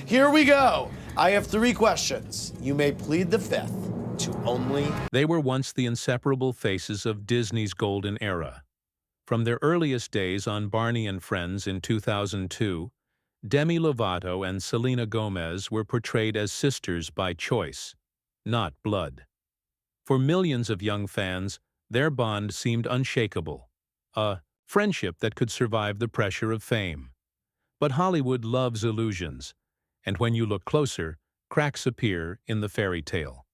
Here we go. I have 3 questions. You may plead the 5th to only... They were once the inseparable faces of Disney's golden era. From their earliest days on Barney and Friends in 2002, Demi Lovato and Selena Gomez were portrayed as sisters by choice, not blood. For millions of young fans, their bond seemed unshakable, a friendship that could survive the pressure of fame. But Hollywood loves illusions, and when you look closer, cracks appear in the fairy tale.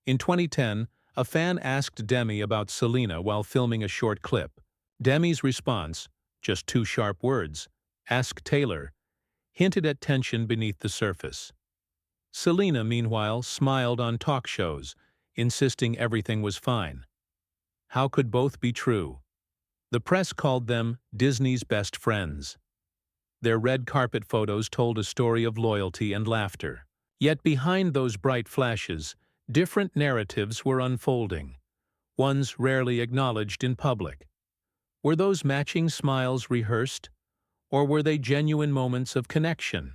In 2010, a fan asked Demi about Selena while filming a short clip. Demi's response, just 2 sharp words, "Ask Taylor," hinted at tension beneath the surface. Selena, meanwhile, smiled on talk shows, insisting everything was fine. How could both be true? The press called them Disney's best friends. Their red carpet photos told a story of loyalty and laughter. Yet behind those bright flashes, different narratives were unfolding, ones rarely acknowledged in public. Were those matching smiles rehearsed, or were they genuine moments of connection?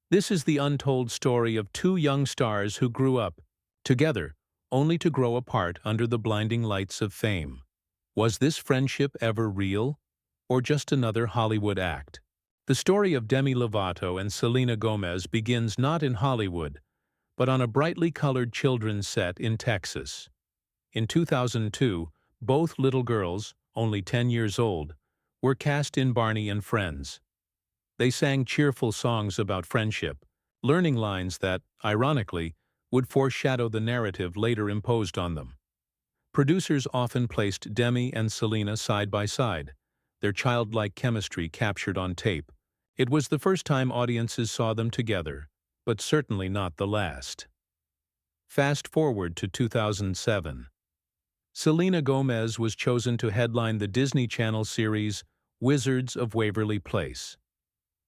This is the untold story of 2 young stars who grew up together, only to grow apart under the blinding lights of fame. Was this friendship ever real, or just another Hollywood act? The story of Demi Lovato and Selena Gomez begins not in Hollywood, but on a brightly colored children's set in Texas. In 2002, both little girls, only 10 years old, were cast in Barney and Friends. They sang cheerful songs about friendship, learning lines that, ironically, would foreshadow the narrative later imposed on them. Producers often placed Demi and Selena side by side, their childlike chemistry captured on tape. It was the first time audiences saw them together, but certainly not the last. Fast forward to 2007. Selena Gomez was chosen to headline the Disney Channel series Wizards of Waverly Place.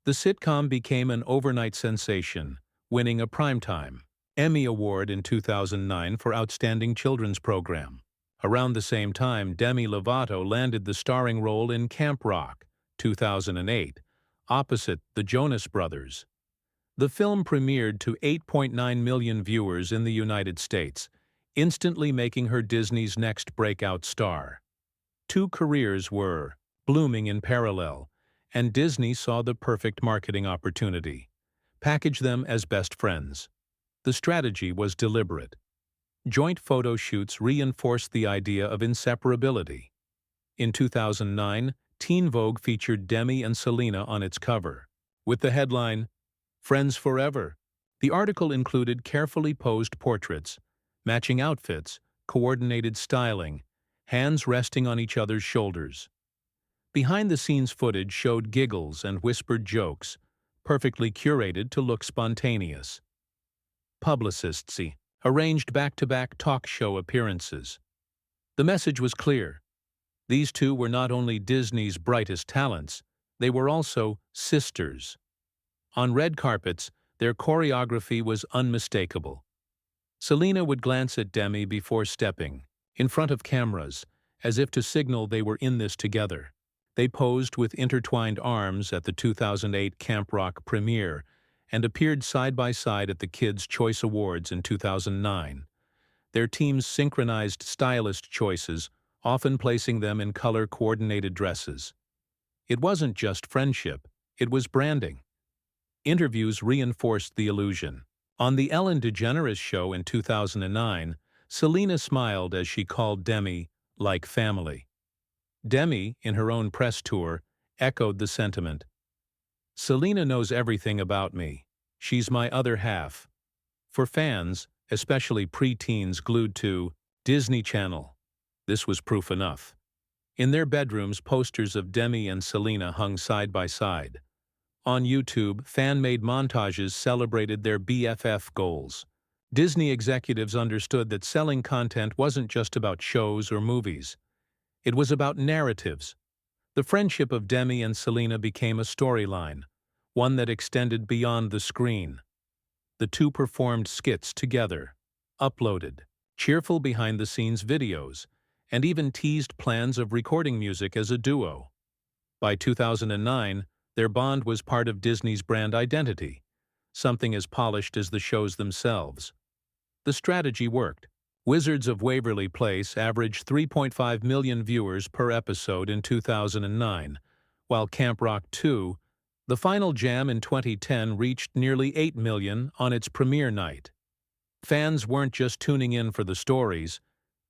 The sitcom became an overnight sensation, winning a Primetime Emmy Award in 2009 for Outstanding Children's Program. Around the same time, Demi Lovato landed the starring role in Camp Rock, 2008, opposite the Jonas Brothers. The film premiered to 8.9 million viewers in the United States, instantly making her Disney's next breakout star. 2 careers were blooming in parallel, and Disney saw the perfect marketing opportunity: package them as best friends. The strategy was deliberate. Joint photo shoots reinforced the idea of inseparability. In 2009, Teen Vogue featured Demi and Selena on its cover, with the headline, "Friends Forever." The article included carefully posed portraits, matching outfits, coordinated styling, hands resting on each other's shoulders. Behind-the-scenes footage showed giggles and whispered jokes, perfectly curated to look spontaneous. Publicists arranged back-to-back talk show appearances. The message was clear. These 2 were not only Disney's brightest talents, they were also sisters. On red carpets, their choreography was unmistakable. Selena would glance at Demi before stepping, in front of cameras, as if to signal they were in this together. They posed with intertwined arms at the 2008 Camp Rock premiere and appeared side by side at the Kids' Choice Awards in 2009. Their teams synchronized stylist choices, often placing them in color-coordinated dresses. It wasn't just friendship, it was branding. Interviews reinforced the illusion. On The Ellen DeGeneres Show in 2009, Selena smiled as she called Demi like family. Demi, in her own press tour, echoed the sentiment. "Selena knows everything about me. She's my other half." For fans, especially pre-teens glued to Disney Channel, this was proof enough. In their bedrooms, posters of Demi and Selena hung side by side. On YouTube, fan-made montages celebrated their BFF goals. Disney executives understood that selling content wasn't just about shows or movies. It was about narratives. The friendship of Demi and Selena became a storyline, one that extended beyond the screen. The 2 performed skits together, uploaded cheerful behind-the-scenes videos, and even teased plans of recording music as a duo. By 2009, their bond was part of Disney's brand identity, something as polished as the shows themselves. The strategy worked. Wizards of Waverly Place averaged 3.5 million viewers per episode in 2009, while Camp Rock 2, the final jam in 2010, reached nearly 8 million on its premiere night. Fans weren't just tuning in for the stories,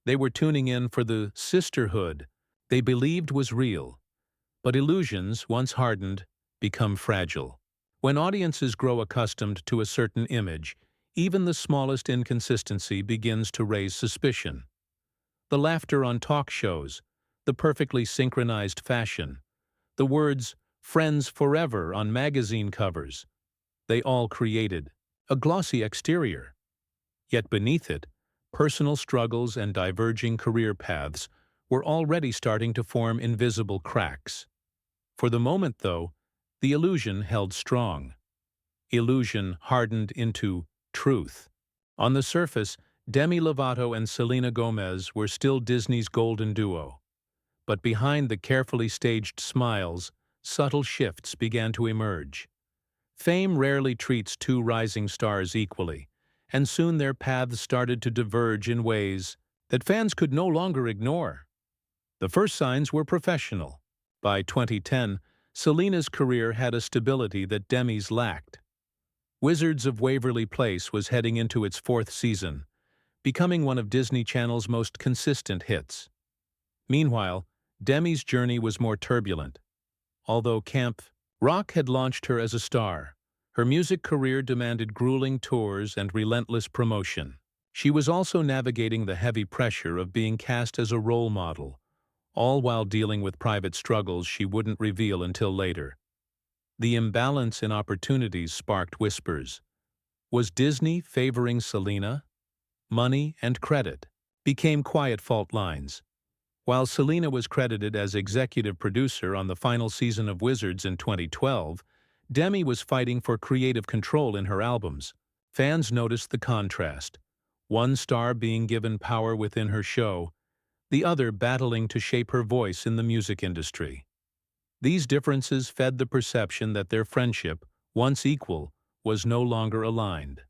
they were tuning in for the sisterhood they believed was real. But illusions, once hardened, become fragile. When audiences grow accustomed to a certain image, even the smallest inconsistency begins to raise suspicion. The laughter on talk shows, the perfectly synchronized fashion, the words "Friends Forever" on magazine covers, they all created a glossy exterior. Yet beneath it, personal struggles and diverging career paths were already starting to form invisible cracks. For the moment, though, the illusion held strong. Illusion hardened into truth. On the surface, Demi Lovato and Selena Gomez were still Disney's golden duo. But behind the carefully staged smiles, subtle shifts began to emerge. Fame rarely treats two rising stars equally, and soon their paths started to diverge in ways that fans could no longer ignore. The first signs were professional. By 2010, Selena's career had a stability that Demi's lacked. Wizards of Waverly Place was heading into its fourth season, becoming one of Disney Channel's most consistent hits. Meanwhile, Demi's journey was more turbulent. Although Camp Rock had launched her as a star, her music career demanded grueling tours and relentless promotion. She was also navigating the heavy pressure of being cast as a role model, all while dealing with private struggles she wouldn't reveal until later. The imbalance in opportunities sparked whispers. Was Disney favoring Selena? Money and credit became quiet fault lines. While Selena was credited as executive producer on the final season of Wizards in 2012, Demi was fighting for creative control in her albums. Fans noticed the contrast, one star being given power within her show, the other battling to shape her voice in the music industry. These differences fed the perception that their friendship, once equal, was no longer aligned.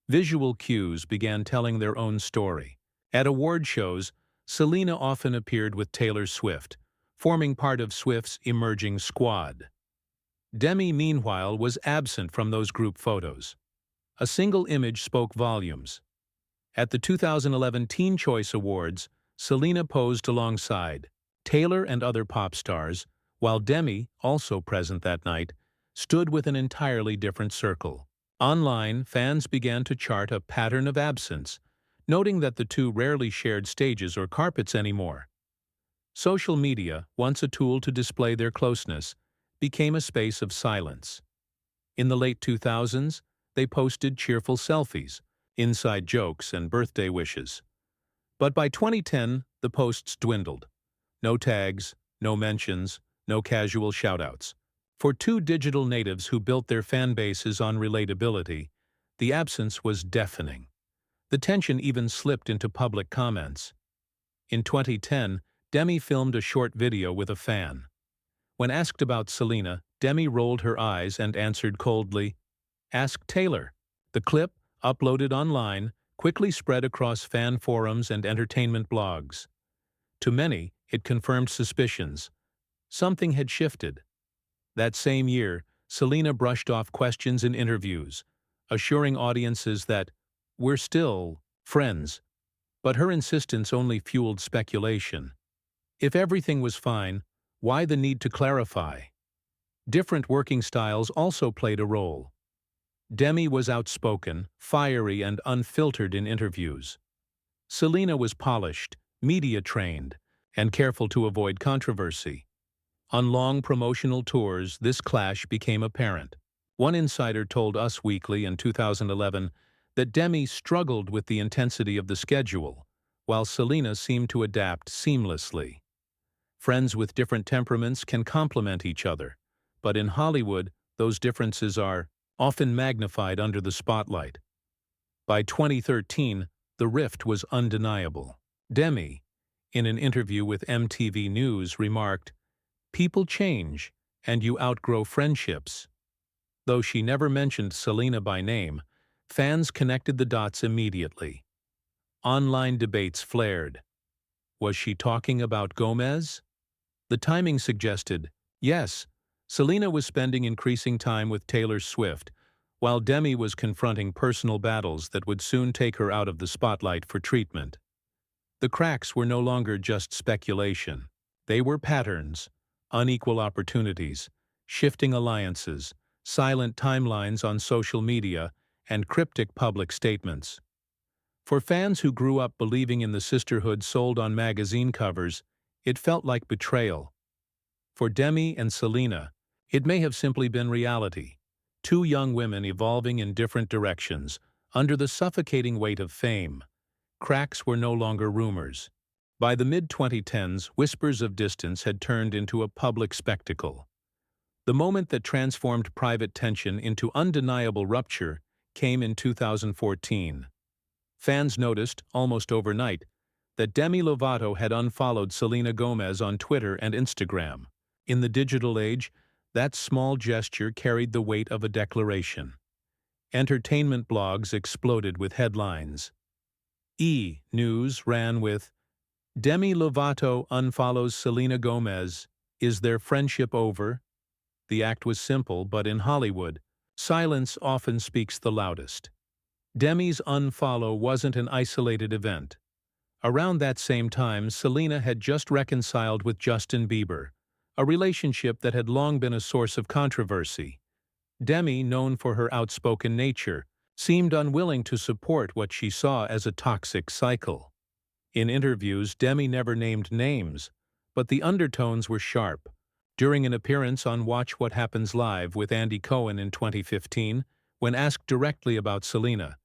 Visual cues began telling their own story. At award shows, Selena often appeared with Taylor Swift, forming part of Swift's emerging squad. Demi, meanwhile, was absent from those group photos. A single image spoke volumes. At the 2011 Teen Choice Awards, Selena posed alongside Taylor and other pop stars, while Demi, also present that night, stood with an entirely different circle. Online, fans began to chart a pattern of absence, noting that the two rarely shared stages or carpets anymore. Social media, once a tool to display their closeness, became a space of silence. In the late 2000s, they posted cheerful selfies, inside jokes, and birthday wishes. But by 2010, the posts dwindled. No tags, no mentions, no casual shoutouts. For two digital natives who built their fan bases on relatability, the absence was deafening. The tension even slipped into public comments. In 2010, Demi filmed a short video with a fan. When asked about Selena, Demi rolled her eyes and answered coldly, "Ask Taylor." The clip, uploaded online, quickly spread across fan forums and entertainment blogs. To many, it confirmed suspicions. Something had shifted. That same year, Selena brushed off questions in interviews, assuring audiences that "we're still friends." But her insistence only fueled speculation. If everything was fine, why the need to clarify? Different working styles also played a role. Demi was outspoken, fiery, and unfiltered in interviews. Selena was polished, media-trained, and careful to avoid controversy. On long promotional tours, this clash became apparent. One insider told Us Weekly in 2011 that Demi struggled with the intensity of the schedule, while Selena seemed to adapt seamlessly. Friends with different temperaments can complement each other, but in Hollywood, those differences are often magnified under the spotlight. By 2013, the rift was undeniable. Demi, in an interview with MTV News, remarked, "People change, and you outgrow friendships." Though she never mentioned Selena by name, fans connected the dots immediately. Online debates flared. Was she talking about Gomez? The timing suggested, yes, Selena was spending increasing time with Taylor Swift, while Demi was confronting personal battles that would soon take her out of the spotlight for treatment. The cracks were no longer just speculation. They were patterns, unequal opportunities, shifting alliances, silent timelines on social media, and cryptic public statements. For fans who grew up believing in the sisterhood sold on magazine covers, it felt like betrayal. For Demi and Selena, it may have simply been reality. Two young women evolving in different directions, under the suffocating weight of fame. Cracks were no longer rumors. By the mid-2010s, whispers of distance had turned into a public spectacle. The moment that transformed private tension into undeniable rupture came in 2014. Fans noticed, almost overnight, that Demi Lovato had unfollowed Selena Gomez on Twitter and Instagram. In the digital age, that small gesture carried the weight of a declaration. Entertainment blogs exploded with headlines. E! News ran with, Demi Lovato unfollows Selena Gomez. Is their friendship over? The act was simple, but in Hollywood, silence often speaks the loudest. Demi's unfollow wasn't an isolated event. Around that same time, Selena had just reconciled with Justin Bieber, a relationship that had long been a source of controversy. Demi, known for her outspoken nature, seemed unwilling to support what she saw as a toxic cycle. In interviews, Demi never named names, but the undertones were sharp. During an appearance on Watch What Happens Live with Andy Cohen in 2015, when asked directly about Selena,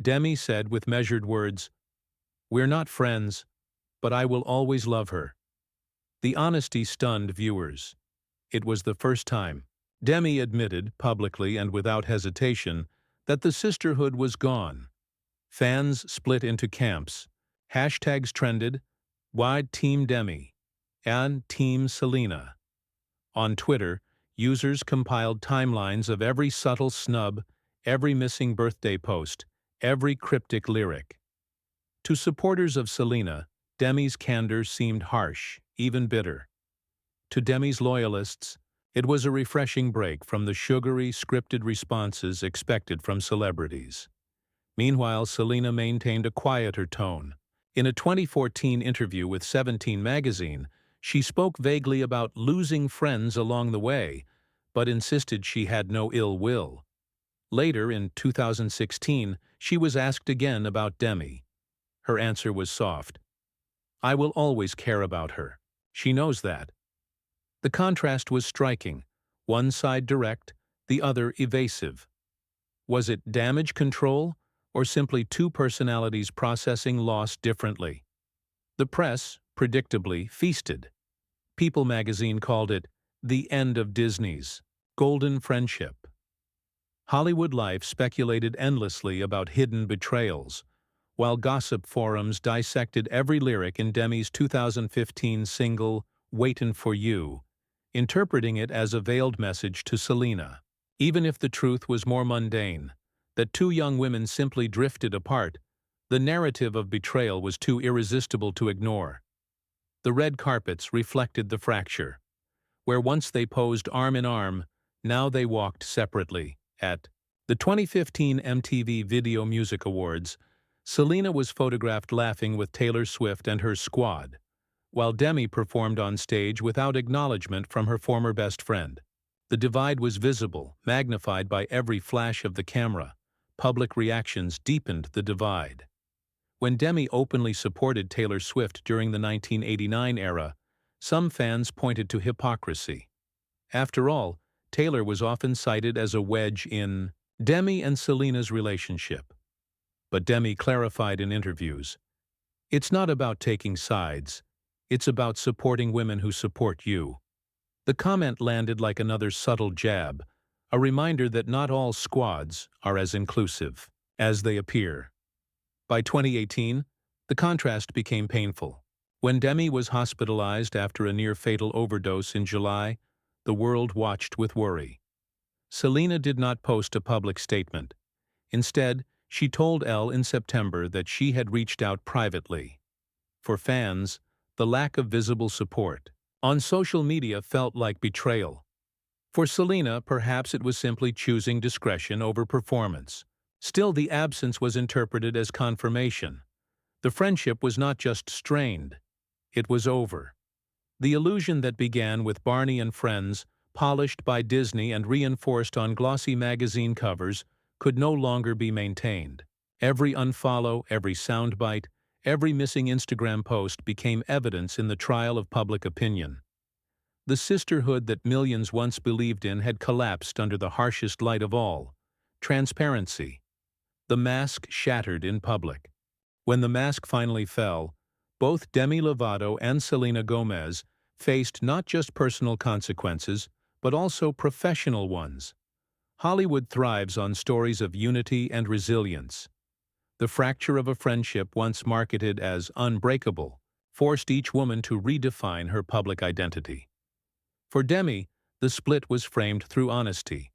Demi said with measured words, "We're not friends, but I will always love her." The honesty stunned viewers. It was the first time. Demi admitted, publicly and without hesitation, that the sisterhood was gone. Fans split into camps. Hashtags trended, Wide Team Demi and Team Selena. On Twitter, users compiled timelines of every subtle snub, every missing birthday post, every cryptic lyric. To supporters of Selena, Demi's candor seemed harsh, even bitter. To Demi's loyalists, it was a refreshing break from the sugary, scripted responses expected from celebrities. Meanwhile, Selena maintained a quieter tone. In a 2014 interview with 17 magazine, she spoke vaguely about losing friends along the way, but insisted she had no ill will. Later, in 2016, she was asked again about Demi. Her answer was soft. "I will always care about her. She knows that." The contrast was striking, one side direct, the other evasive. Was it damage control, or simply two personalities processing loss differently? The press, predictably, feasted. People magazine called it the end of Disney's golden friendship. Hollywood Life speculated endlessly about hidden betrayals, while gossip forums dissected every lyric in Demi's 2015 single, Waitin' for You, interpreting it as a veiled message to Selena. Even if the truth was more mundane, that two young women simply drifted apart, the narrative of betrayal was too irresistible to ignore. The red carpets reflected the fracture. Where once they posed arm in arm, now they walked separately. At the 2015 MTV Video Music Awards, Selena was photographed laughing with Taylor Swift and her squad, while Demi performed on stage without acknowledgement from her former best friend. The divide was visible, magnified by every flash of the camera. Public reactions deepened the divide. When Demi openly supported Taylor Swift during the 1989 era, some fans pointed to hypocrisy. After all, Taylor was often cited as a wedge in Demi and Selena's relationship. But Demi clarified in interviews, "It's not about taking sides. It's about supporting women who support you." The comment landed like another subtle jab, a reminder that not all squads are as inclusive as they appear. By 2018, the contrast became painful. When Demi was hospitalized after a near-fatal overdose in July, the world watched with worry. Selena did not post a public statement. Instead, she told Elle in September that she had reached out privately. For fans, the lack of visible support on social media felt like betrayal. For Selena, perhaps it was simply choosing discretion over performance. Still, the absence was interpreted as confirmation. The friendship was not just strained, it was over. The illusion that began with Barney and Friends, polished by Disney and reinforced on glossy magazine covers, could no longer be maintained. Every unfollow, every soundbite, every missing Instagram post became evidence in the trial of public opinion. The sisterhood that millions once believed in had collapsed under the harshest light of all: transparency. The mask shattered in public. When the mask finally fell, both Demi Lovato and Selena Gomez faced not just personal consequences, but also professional ones. Hollywood thrives on stories of unity and resilience. The fracture of a friendship once marketed as unbreakable forced each woman to redefine her public identity. For Demi, the split was framed through honesty.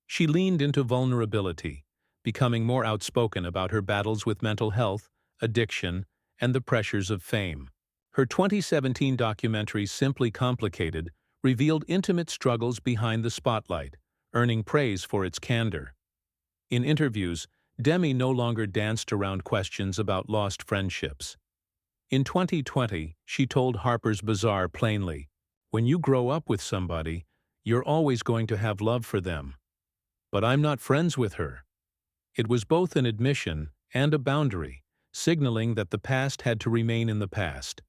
She leaned into vulnerability, becoming more outspoken about her battles with mental health, addiction, and the pressures of fame. Her 2017 documentary Simply Complicated revealed intimate struggles behind the spotlight, earning praise for its candor. In interviews, Demi no longer danced around questions about lost friendships. In 2020, she told Harper's Bazaar plainly, "When you grow up with somebody, you're always going to have love for them. But I'm not friends with her." It was both an admission and a boundary, signaling that the past had to remain in the past.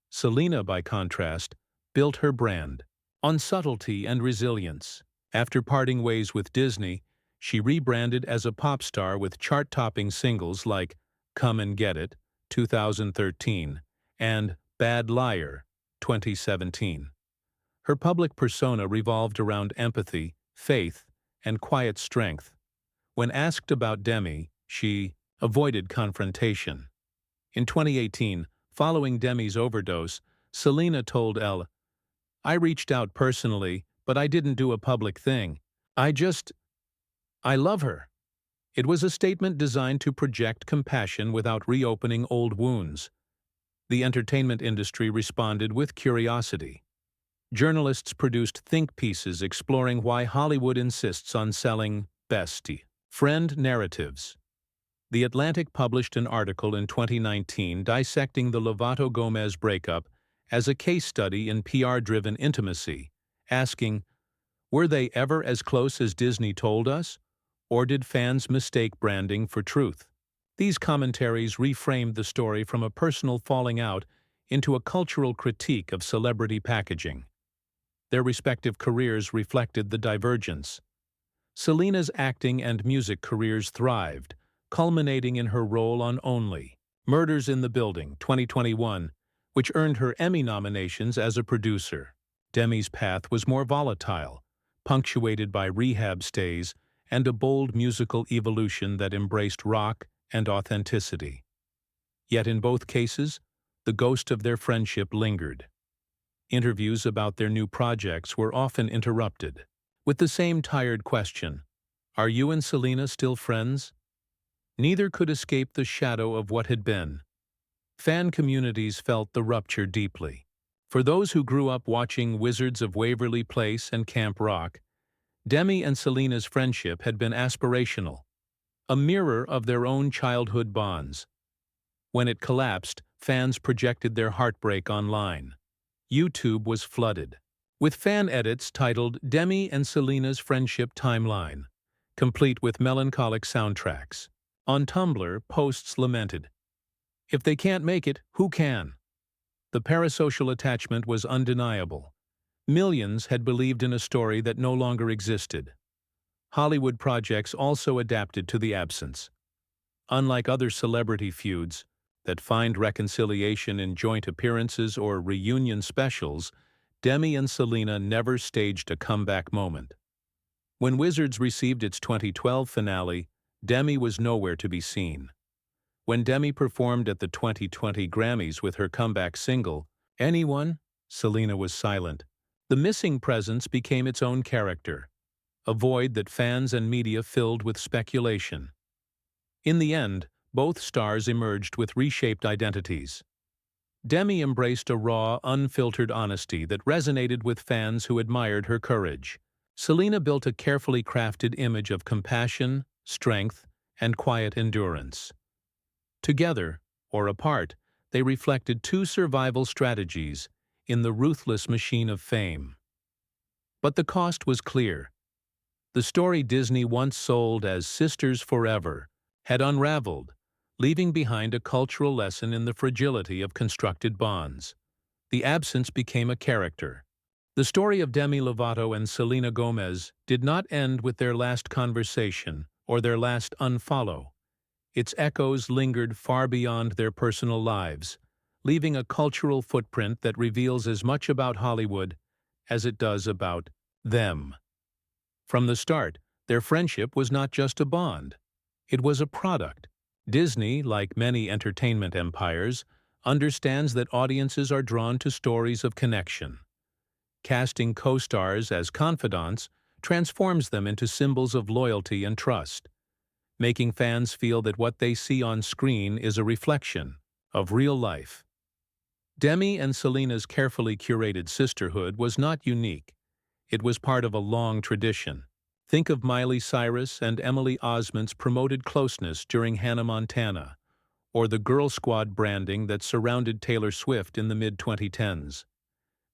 Selena, by contrast, built her brand on subtlety and resilience. After parting ways with Disney, she rebranded as a pop star with chart-topping singles like Come and Get It, 2013, and Bad Liar, 2017. Her public persona revolved around empathy, faith, and quiet strength. When asked about Demi, she avoided confrontation. In 2018, following Demi's overdose, Selena told Elle, "I reached out personally, but I didn't do a public thing. I love her." It was a statement designed to project compassion without reopening old wounds. The entertainment industry responded with curiosity. Journalists produced think pieces exploring why Hollywood insists on selling bestie friend narratives. The Atlantic published an article in 2019 dissecting the Lovato-Gomez breakup as a case study in PR-driven intimacy, asking, were they ever as close as Disney told us, or did fans mistake branding for truth? These commentaries reframed the story from a personal falling out into a cultural critique of celebrity packaging. Their respective careers reflected the divergence. Selena's acting and music careers thrived, culminating in her role on Only Murders in the Building, 2021, which earned her Emmy nominations as a producer. Demi's path was more volatile, punctuated by rehab stays and a bold musical evolution that embraced rock and authenticity. Yet in both cases, the ghost of their friendship lingered. Interviews about their new projects were often interrupted with the same tired question, "Are you and Selena still friends?" Neither could escape the shadow of what had been. Fan communities felt the rupture deeply. For those who grew up watching Wizards of Waverly Place and Camp Rock, Demi and Selena's friendship had been aspirational, a mirror of their own childhood bonds. When it collapsed, fans projected their heartbreak online. YouTube was flooded with fan edits titled Demi and Selena's Friendship Timeline, complete with melancholic soundtracks. On Tumblr, posts lamented, "If they can't make it, who can?" The parasocial attachment was undeniable. Millions had believed in a story that no longer existed. Hollywood projects also adapted to the absence. Unlike other celebrity feuds that find reconciliation in joint appearances or reunion specials, Demi and Selena never staged a comeback moment. When Wizards received its 2012 finale, Demi was nowhere to be seen. When Demi performed at the 2020 Grammys with her comeback single, Anyone, Selena was silent. The missing presence became its own character, a void that fans and media filled with speculation. In the end, both stars emerged with reshaped identities. Demi embraced a raw, unfiltered honesty that resonated with fans who admired her courage. Selena built a carefully crafted image of compassion, strength, and quiet endurance. Together, or apart, they reflected two survival strategies in the ruthless machine of fame. But the cost was clear. The story Disney once sold as Sisters Forever had unraveled, leaving behind a cultural lesson in the fragility of constructed bonds. The absence became a character. The story of Demi Lovato and Selena Gomez did not end with their last conversation or their last unfollow. Its echoes lingered far beyond their personal lives, leaving a cultural footprint that reveals as much about Hollywood as it does about them. From the start, their friendship was not just a bond. It was a product. Disney, like many entertainment empires, understands that audiences are drawn to stories of connection. Casting co-stars as confidants transforms them into symbols of loyalty and trust, making fans feel that what they see on screen is a reflection of real life. Demi and Selena's carefully curated sisterhood was not unique. It was part of a long tradition. Think of Miley Cyrus and Emily Osment's promoted closeness during Hannah Montana, or the Girl Squad branding that surrounded Taylor Swift in the mid-2010s.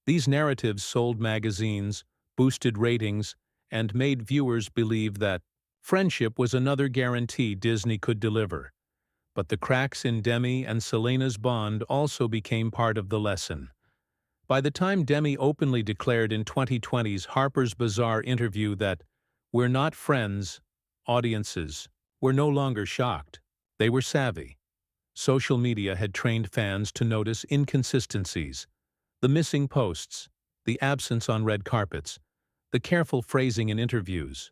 These narratives sold magazines, boosted ratings, and made viewers believe that friendship was another guarantee Disney could deliver. But the cracks in Demi and Selena's bond also became part of the lesson. By the time Demi openly declared in 2020's Harper's Bazaar interview that "we're not friends," audiences were no longer shocked. They were savvy. Social media had trained fans to notice inconsistencies, the missing posts, the absence on red carpets, the careful phrasing in interviews.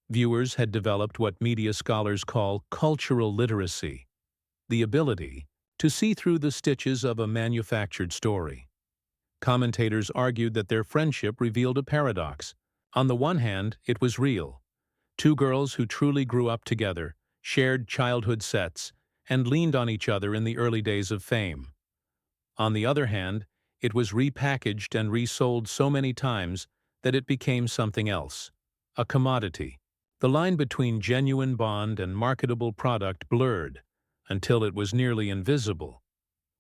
Viewers had developed what media scholars call cultural literacy, the ability to see through the stitches of a manufactured story. Commentators argued that their friendship revealed a paradox. On the one hand, it was real. Two girls who truly grew up together, shared childhood sets, and leaned on each other in the early days of fame. On the other hand, it was repackaged and resold so many times that it became something else, a commodity. The line between genuine bond and marketable product blurred until it was nearly invisible.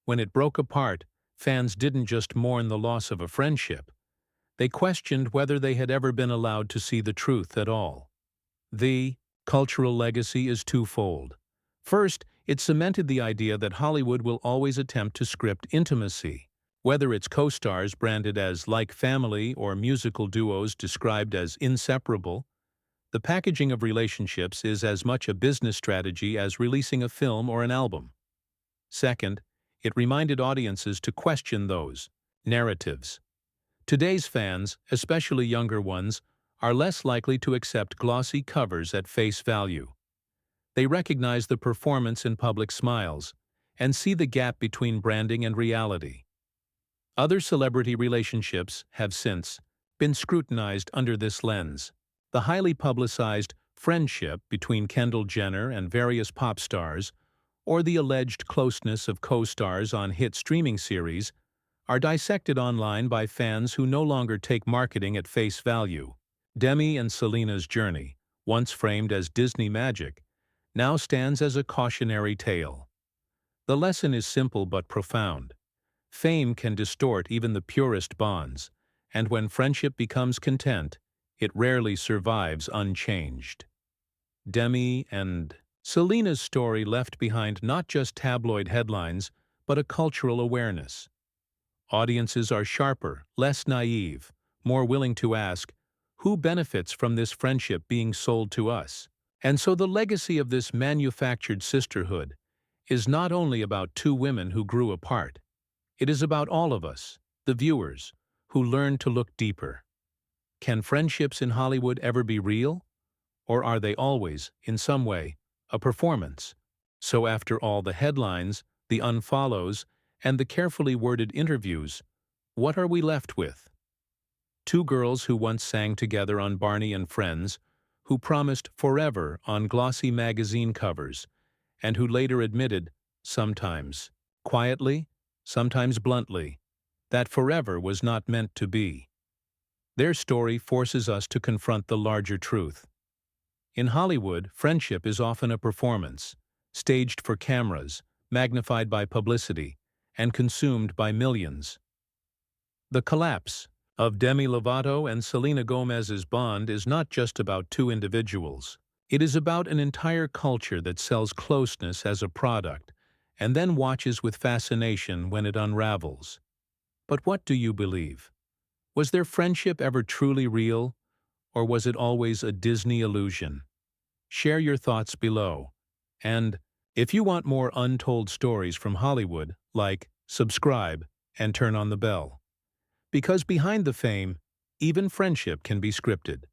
When it broke apart, fans didn't just mourn the loss of a friendship. They questioned whether they had ever been allowed to see the truth at all. The cultural legacy is twofold. First, it cemented the idea that Hollywood will always attempt to script intimacy. Whether it's co-stars branded as like family or musical duos described as inseparable, the packaging of relationships is as much a business strategy as releasing a film or an album. Second, it reminded audiences to question those narratives. Today's fans, especially younger ones, are less likely to accept glossy covers at face value. They recognize the performance in public smiles and see the gap between branding and reality. Other celebrity relationships have since been scrutinized under this lens. The highly publicized friendship between Kendall Jenner and various pop stars, or the alleged closeness of co-stars on hit streaming series, are dissected online by fans who no longer take marketing at face value. Demi and Selena's journey, once framed as Disney magic, now stands as a cautionary tale. The lesson is simple but profound. Fame can distort even the purest bonds, and when friendship becomes content, it rarely survives unchanged. Demi and Selena's story left behind not just tabloid headlines, but a cultural awareness. Audiences are sharper, less naive, more willing to ask, who benefits from this friendship being sold to us? And so the legacy of this manufactured sisterhood is not only about two women who grew apart. It is about all of us, the viewers, who learn to look deeper. Can friendships in Hollywood ever be real? Or are they always, in some way, a performance? So after all the headlines, the unfollows, and the carefully worded interviews, what are we left with? two girls who once sang together on Barney and Friends, who promised forever on glossy magazine covers, and who later admitted, sometimes quietly, sometimes bluntly, that forever was not meant to be. Their story forces us to confront the larger truth. In Hollywood, friendship is often a performance, staged for cameras, magnified by publicity, and consumed by millions. The collapse of Demi Lovato and Selena Gomez's bond is not just about two individuals. It is about an entire culture that sells closeness as a product and then watches with fascination when it unravels. But what do you believe? Was their friendship ever truly real, or was it always a Disney illusion? Share your thoughts below. And if you want more untold stories from Hollywood, like, subscribe, and turn on the bell. Because behind the fame, even friendship can be scripted.